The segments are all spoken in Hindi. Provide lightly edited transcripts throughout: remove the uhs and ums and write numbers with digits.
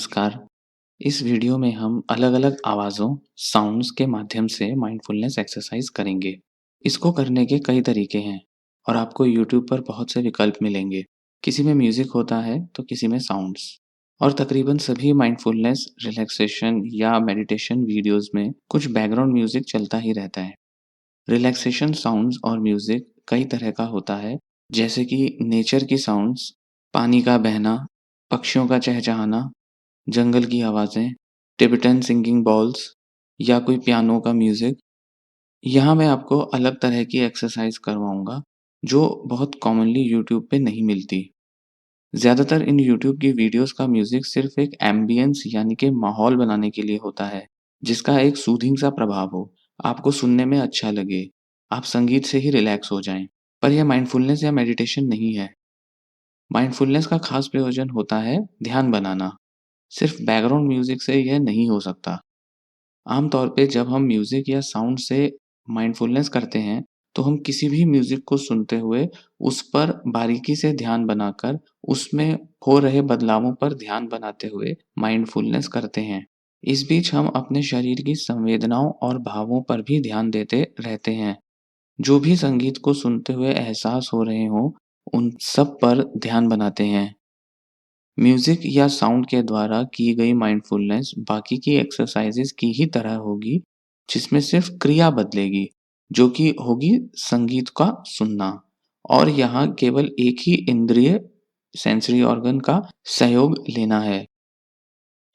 नमस्कार। इस वीडियो में हम अलग-अलग आवाज़ों, साउंड्स के माध्यम से माइंडफुलनेस एक्सरसाइज करेंगे। इसको करने के कई तरीके हैं और आपको यूट्यूब पर बहुत से विकल्प मिलेंगे। किसी में म्यूज़िक होता है तो किसी में साउंड्स। और तकरीबन सभी माइंडफुलनेस, रिलैक्सेशन या मेडिटेशन वीडियोज़ में कुछ बैकग्राउंड म्यूज़िक चलता ही रहता है। रिलैक्सेशन साउंड्स और म्यूज़िक कई तरह का होता है, जैसे कि नेचर की साउंड्स, पानी का बहना, पक्षियों का चहचहाना, जंगल की आवाज़ें, टिबेटन सिंगिंग बॉल्स या कोई पियानो का म्यूज़िक। यहाँ मैं आपको अलग तरह की एक्सरसाइज़ करवाऊँगा, जो बहुत कॉमनली यूट्यूब पे नहीं मिलती। ज़्यादातर इन यूट्यूब की वीडियोज़ का म्यूज़िक सिर्फ़ एक एम्बियंस यानी कि माहौल बनाने के लिए होता है, जिसका एक सूदिंग सा प्रभाव हो, आपको सुनने में अच्छा लगे, आप संगीत से ही रिलैक्स हो जाएँ। पर यह माइंडफुलनेस या मेडिटेशन नहीं है। माइंडफुलनेस का खास प्रयोजन होता है ध्यान बनाना। सिर्फ बैकग्राउंड म्यूजिक से यह नहीं हो सकता। आमतौर पे जब हम म्यूजिक या साउंड से माइंडफुलनेस करते हैं, तो हम किसी भी म्यूजिक को सुनते हुए उस पर बारीकी से ध्यान बनाकर उसमें हो रहे बदलावों पर ध्यान बनाते हुए माइंडफुलनेस करते हैं। इस बीच हम अपने शरीर की संवेदनाओं और भावों पर भी ध्यान देते रहते हैं। जो भी संगीत को सुनते हुए एहसास हो रहे हों, उन सब पर ध्यान बनाते हैं। म्यूजिक या साउंड के द्वारा की गई माइंडफुलनेस बाकी की एक्सरसाइजेज की ही तरह होगी, जिसमें सिर्फ क्रिया बदलेगी, जो कि होगी संगीत का सुनना। और यहाँ केवल एक ही इंद्रिय सेंसरी ऑर्गन का सहयोग लेना है।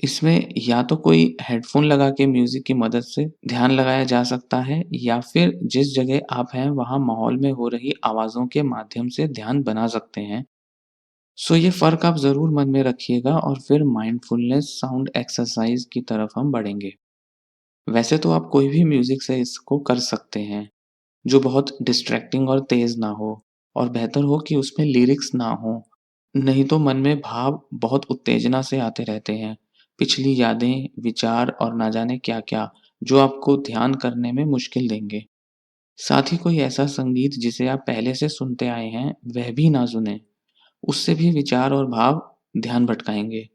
इसमें या तो कोई हेडफोन लगा के म्यूजिक की मदद से ध्यान लगाया जा सकता है, या फिर जिस जगह आप हैं वहाँ माहौल में हो रही आवाज़ों के माध्यम से ध्यान बना सकते हैं। सो ये फ़र्क आप ज़रूर मन में रखिएगा और फिर माइंडफुलनेस साउंड एक्सरसाइज की तरफ हम बढ़ेंगे। वैसे तो आप कोई भी म्यूज़िक से इसको कर सकते हैं, जो बहुत डिस्ट्रैक्टिंग और तेज़ ना हो, और बेहतर हो कि उसमें लिरिक्स ना हो। नहीं तो मन में भाव बहुत उत्तेजना से आते रहते हैं। पिछली यादें, विचार और ना जाने क्या-क्या, जो आपको ध्यान करने में मुश्किल देंगे। साथ ही कोई ऐसा संगीत जिसे आप पहले से सुनते आए हैं, वह भी ना सुनें। उससे भी विचार और भाव ध्यान भटकाएँगे।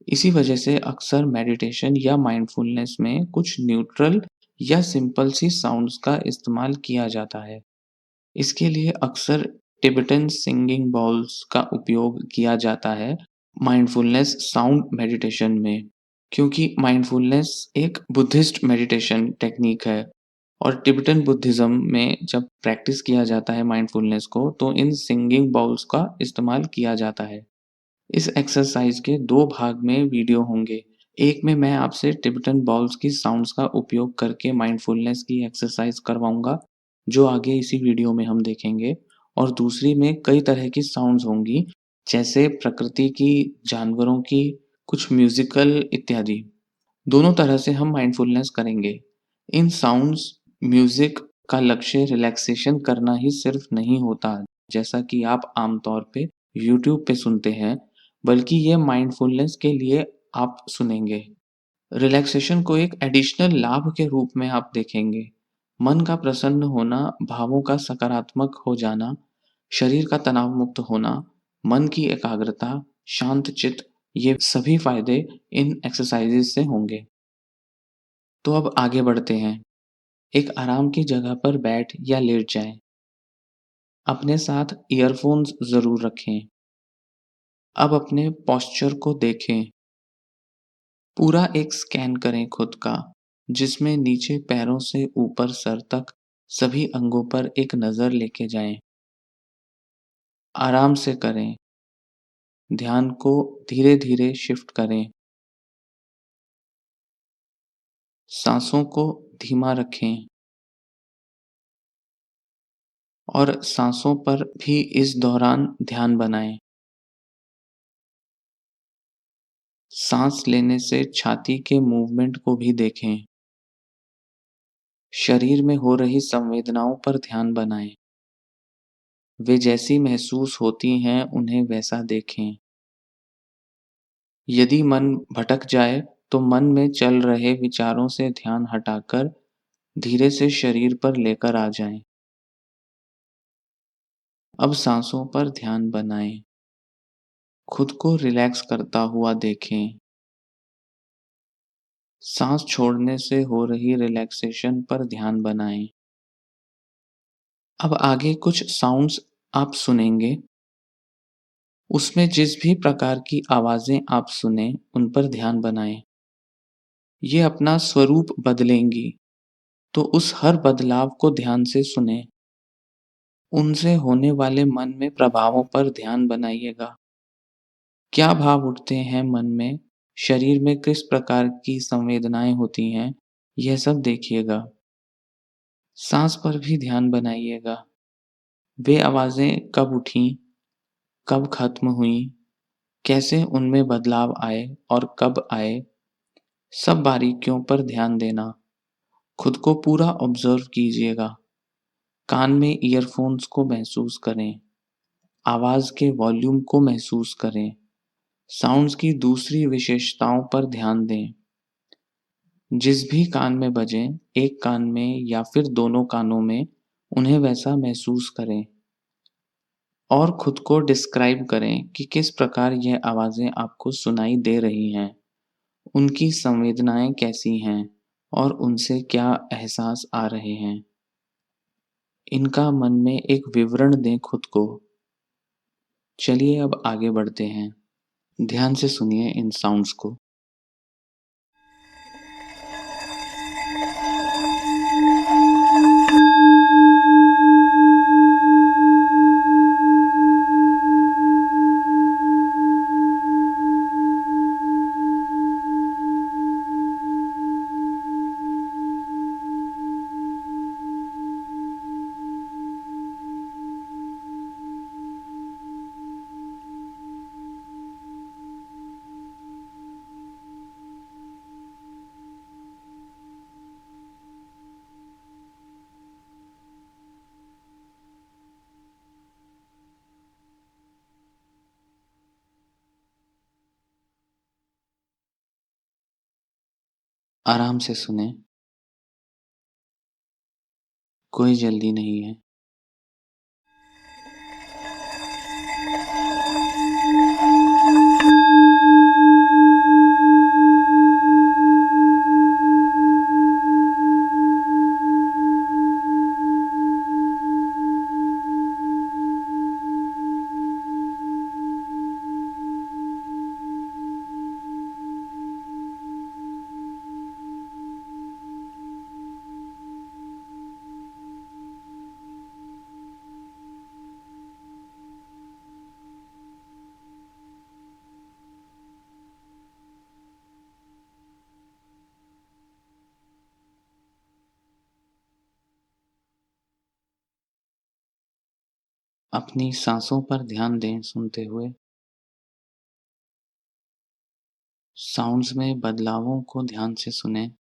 इसी वजह से अक्सर मेडिटेशन या माइंडफुलनेस में कुछ न्यूट्रल या सिंपल सी साउंड्स का इस्तेमाल किया जाता है। इसके लिए अक्सर टिबेटन सिंगिंग बाउल्स का उपयोग किया जाता है माइंडफुलनेस साउंड मेडिटेशन में, क्योंकि माइंडफुलनेस एक बुद्धिस्ट मेडिटेशन टेक्निक है और टिबेटन बुद्धिज़्म में जब प्रैक्टिस किया जाता है माइंडफुलनेस को, तो इन सिंगिंग बाउल्स का इस्तेमाल किया जाता है। इस एक्सरसाइज के 2 भाग में वीडियो होंगे। एक में मैं आपसे टिबेटन बाउल्स की साउंड्स का उपयोग करके माइंडफुलनेस की एक्सरसाइज करवाऊँगा, जो आगे इसी वीडियो में हम देखेंगे। और दूसरी में कई तरह की साउंड्स होंगी, जैसे प्रकृति की, जानवरों की, कुछ म्यूज़िकल इत्यादि। दोनों तरह से हम माइंडफुलनेस करेंगे। इन साउंड्स, म्यूज़िक का लक्ष्य रिलैक्सेशन करना ही सिर्फ नहीं होता, जैसा कि आप आमतौर पे यूट्यूब पे सुनते हैं, बल्कि ये माइंडफुलनेस के लिए आप सुनेंगे। रिलैक्सेशन को एक एडिशनल लाभ के रूप में आप देखेंगे। मन का प्रसन्न होना, भावों का सकारात्मक हो जाना, शरीर का तनाव मुक्त होना, मन की एकाग्रता, शांत चित्त, ये सभी फायदे इन एक्सरसाइजेज से होंगे। तो अब आगे बढ़ते हैं। एक आराम की जगह पर बैठ या लेट जाएं। अपने साथ ईयरफोन्स ज़रूर रखें। अब अपने पोस्चर को देखें। पूरा एक स्कैन करें खुद का, जिसमें नीचे पैरों से ऊपर सर तक सभी अंगों पर एक नज़र लेके जाएं। आराम से करें। ध्यान को धीरे-धीरे शिफ्ट करें। सांसों को धीमा रखें और सांसों पर भी इस दौरान ध्यान बनाएं। सांस लेने से छाती के मूवमेंट को भी देखें। शरीर में हो रही संवेदनाओं पर ध्यान बनाएं। वे जैसी महसूस होती हैं, उन्हें वैसा देखें। यदि मन भटक जाए, तो मन में चल रहे विचारों से ध्यान हटाकर धीरे से शरीर पर लेकर आ जाएं। अब सांसों पर ध्यान बनाएं। खुद को रिलैक्स करता हुआ देखें। सांस छोड़ने से हो रही रिलैक्सेशन पर ध्यान बनाएं। अब आगे कुछ साउंड्स आप सुनेंगे, उसमें जिस भी प्रकार की आवाजें आप सुने उन पर ध्यान बनाएं। ये अपना स्वरूप बदलेंगी, तो उस हर बदलाव को ध्यान से सुने। उनसे होने वाले मन में प्रभावों पर ध्यान बनाइएगा। क्या भाव उठते हैं मन में, शरीर में किस प्रकार की संवेदनाएं होती हैं, यह सब देखिएगा। सांस पर भी ध्यान बनाइएगा। वे आवाजें कब उठीं, कब खत्म हुईं, कैसे उनमें बदलाव आए और कब आए, सब बारीकियों पर ध्यान देना। खुद को पूरा ऑब्जर्व कीजिएगा। कान में ईयरफोन्स को महसूस करें। आवाज के वॉल्यूम को महसूस करें। साउंड्स की दूसरी विशेषताओं पर ध्यान दें। जिस भी कान में बजें, एक कान में या फिर दोनों कानों में, उन्हें वैसा महसूस करें और खुद को डिस्क्राइब करें कि किस प्रकार यह आवाजें आपको सुनाई दे रही हैं, उनकी संवेदनाएं कैसी हैं और उनसे क्या एहसास आ रहे हैं। इनका मन में एक विवरण दें खुद को। चलिए अब आगे बढ़ते हैं। ध्यान से सुनिए इन साउंड्स को। आराम से सुने, कोई जल्दी नहीं है। अपनी सांसों पर ध्यान दें सुनते हुए। साउंड्स में बदलावों को ध्यान से सुनें।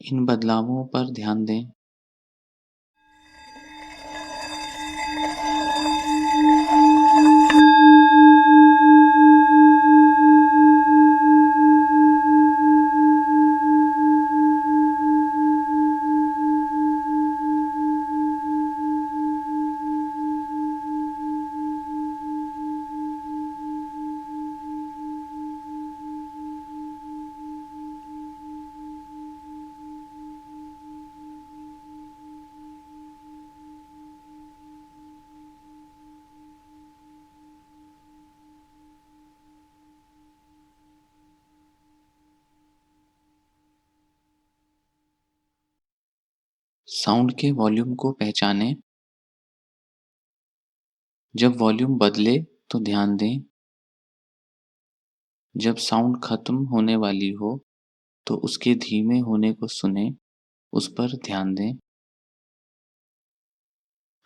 इन बदलावों पर ध्यान दें। साउंड के वॉल्यूम को पहचानें। जब वॉल्यूम बदले तो ध्यान दें। जब साउंड खत्म होने वाली हो तो उसके धीमे होने को सुने, उस पर ध्यान दें।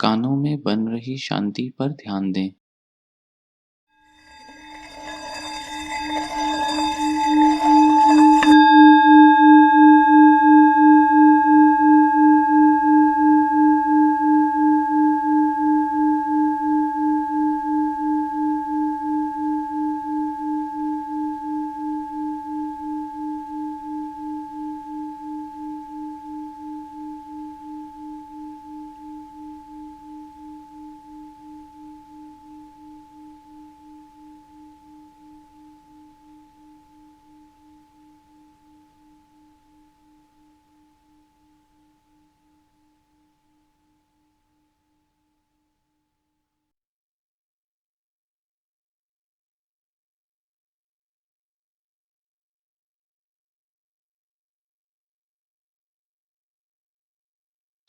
कानों में बन रही शांति पर ध्यान दें।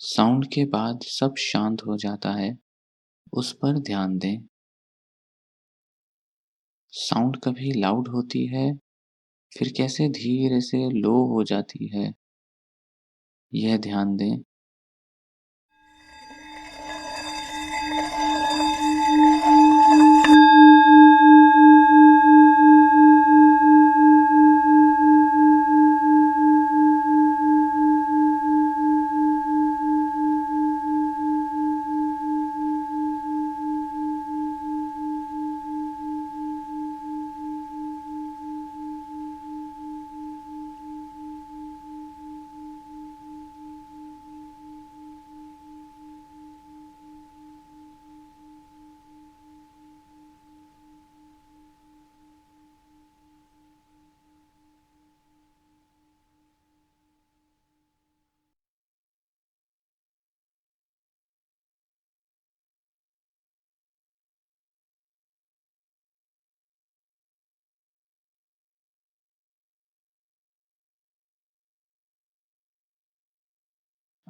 साउंड के बाद सब शांत हो जाता है, उस पर ध्यान दें। साउंड कभी लाउड होती है, फिर कैसे धीरे से लो हो जाती है, यह ध्यान दें।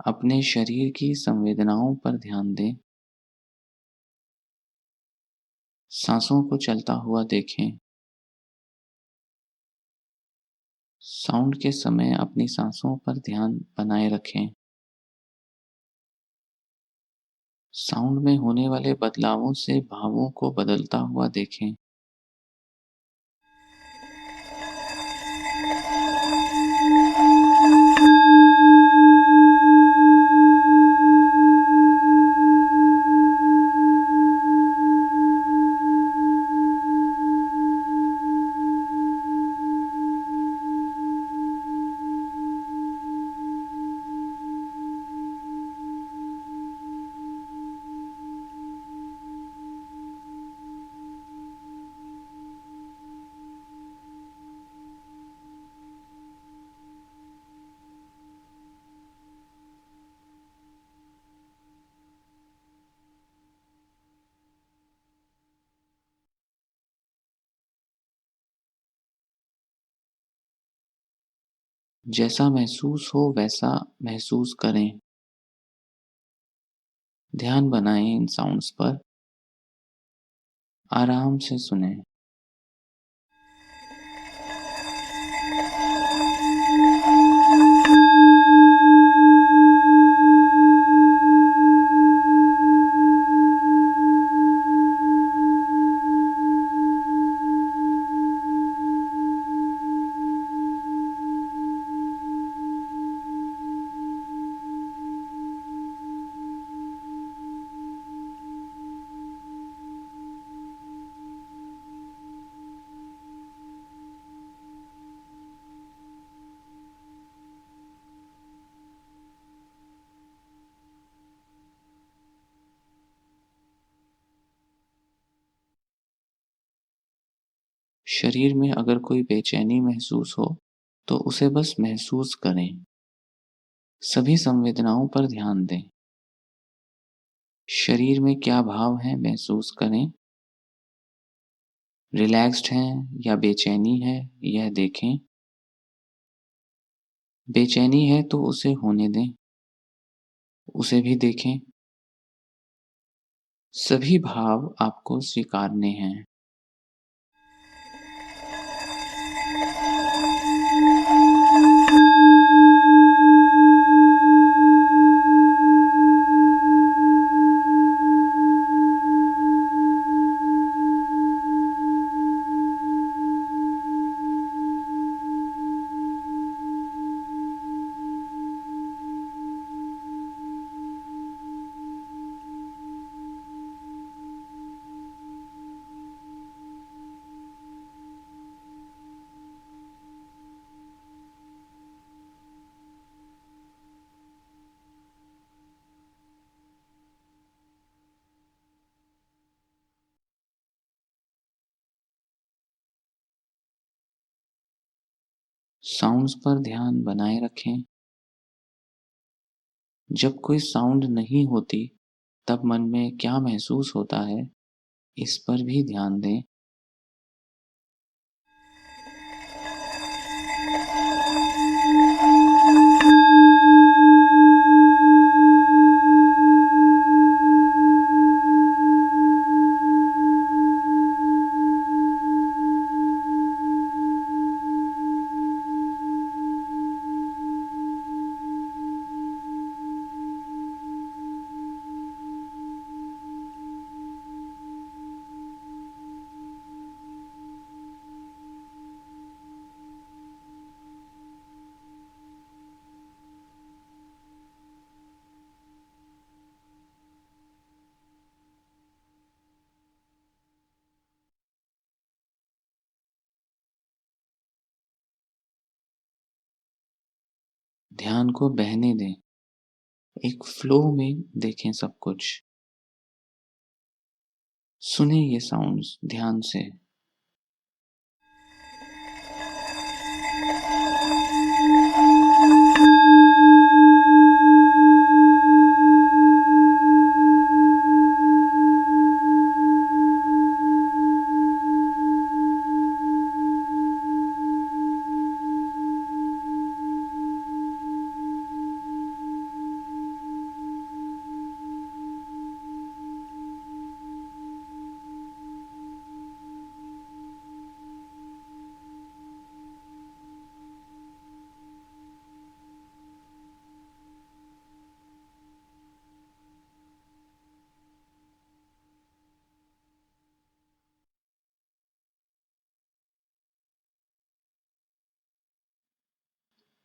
अपने शरीर की संवेदनाओं पर ध्यान दें। सांसों को चलता हुआ देखें। साउंड के समय अपनी सांसों पर ध्यान बनाए रखें। साउंड में होने वाले बदलावों से भावों को बदलता हुआ देखें। जैसा महसूस हो वैसा महसूस करें। ध्यान बनाएं इन साउंड्स पर। आराम से सुनें। शरीर में अगर कोई बेचैनी महसूस हो, तो उसे बस महसूस करें। सभी संवेदनाओं पर ध्यान दें। शरीर में क्या भाव है महसूस करें। रिलैक्स्ड हैं या बेचैनी है, यह देखें। बेचैनी है तो उसे होने दें, उसे भी देखें। सभी भाव आपको स्वीकारने हैं। साउंड्स पर ध्यान बनाए रखें। जब कोई साउंड नहीं होती, तब मन में क्या महसूस होता है, इस पर भी ध्यान दें। ध्यान को बहने दें, एक फ्लो में देखें सब कुछ। सुने ये साउंड्स ध्यान से।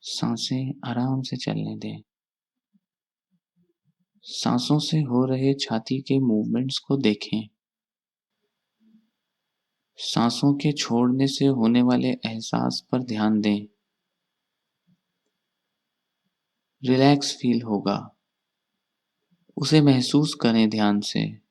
सांसें आराम से चलने दें। सांसों से हो रहे छाती के मूवमेंट्स को देखें। सांसों के छोड़ने से होने वाले एहसास पर ध्यान दें। रिलैक्स फील होगा, उसे महसूस करें ध्यान से।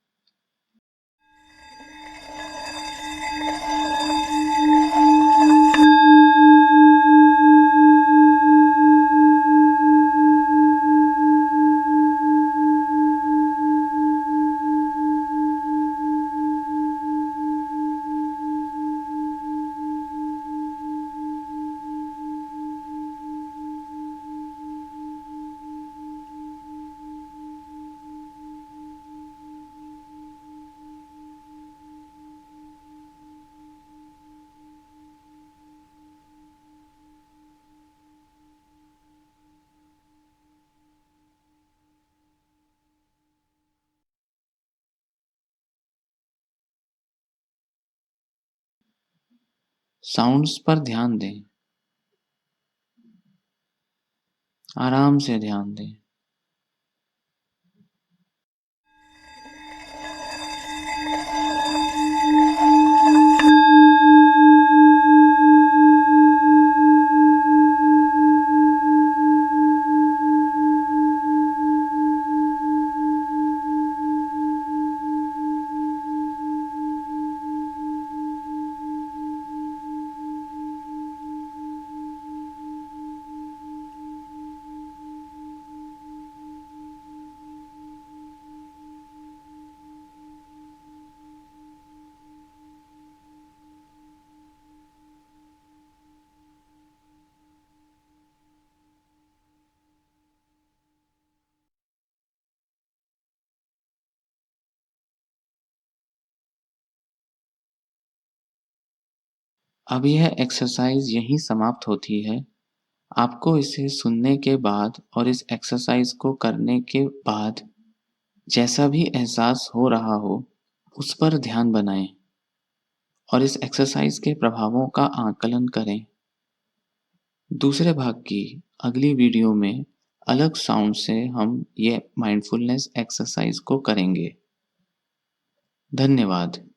साउंड्स पर ध्यान दें, आराम से ध्यान दें। अब यह एक्सरसाइज यहीं समाप्त होती है। आपको इसे सुनने के बाद और इस एक्सरसाइज को करने के बाद जैसा भी एहसास हो रहा हो, उस पर ध्यान बनाएं और इस एक्सरसाइज के प्रभावों का आकलन करें। दूसरे भाग की अगली वीडियो में अलग साउंड से हम ये माइंडफुलनेस एक्सरसाइज को करेंगे। धन्यवाद।